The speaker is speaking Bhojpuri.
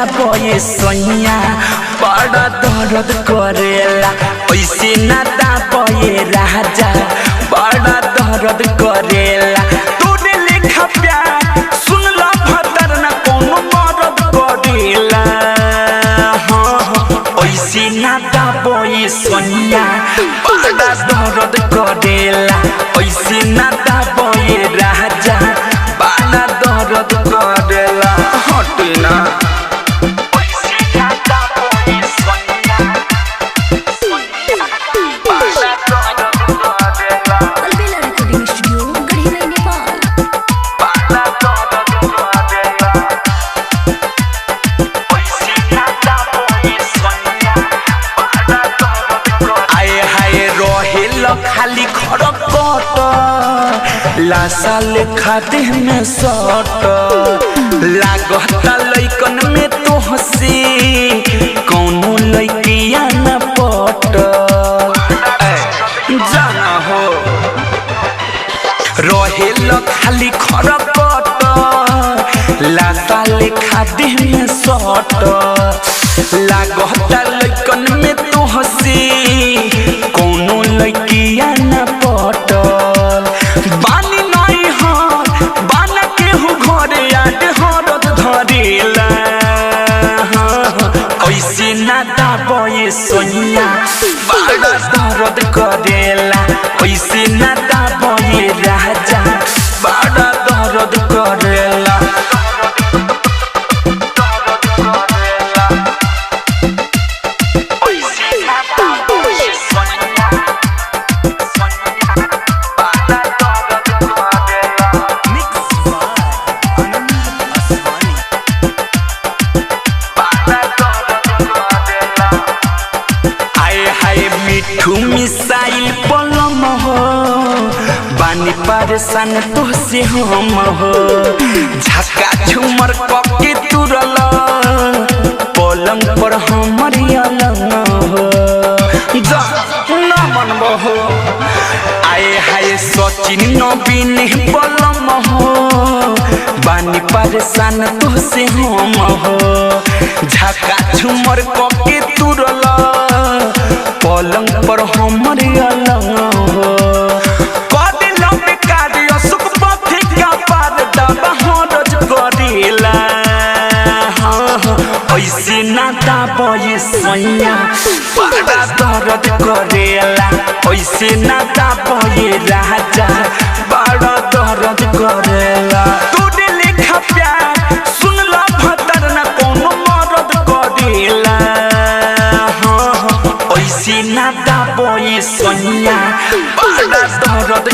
दाबे सैया बड़ा दर्द करेला ऐसे ना दाबे राजा बड़ा दर्द करेला तूने लिखा प्यार सुन ला भतर ना कोनो मर्द करेला ऐसे ना दाबे सैया बड़ा दर्द करेला ऐसे ना दाबे राजा बड़ा दर्द करेला हटना खाली खड़कट लाशा लेखा देह में सट लागत लइकन में तो हंसी कौनो लइकिया न पट जाना हो रहेल खाली खड़कट लाशा लेखा देह में सट लागत लइकन में तो हंसी कौनो लइकिया न पटल बानी नहीं हार बाना केहू घरे आड हरद धरेला ऐसे ना दाबे सैया बड़ा दर्द करेला ऐसे ना दाबे राजा बड़ा दर्द करेला मिठू मिसाइल पलम हो बानी परेशान तो से हम हो झका झुमर कके तुरल पलंग पर हमर अलंग हो जा ना मनबो हो आए हाय सचिन नवीन पलम हो बानी परेशान तो से हम हो झका झुमर कके तुरल पलंग पर हमर अलंग हो कदिल बेकार असुख पथे का पार दबा हरज करेला ऐसे ना दाबे सैया बड़ा दर्द करेला ऐसे ना दाबे राजा बड़ा दर्द करेला तूने लिखा प्यार सुन ला भतर ना कोनो मर्द करेला ऐसे ना दाबे सैया बड़ा दर्द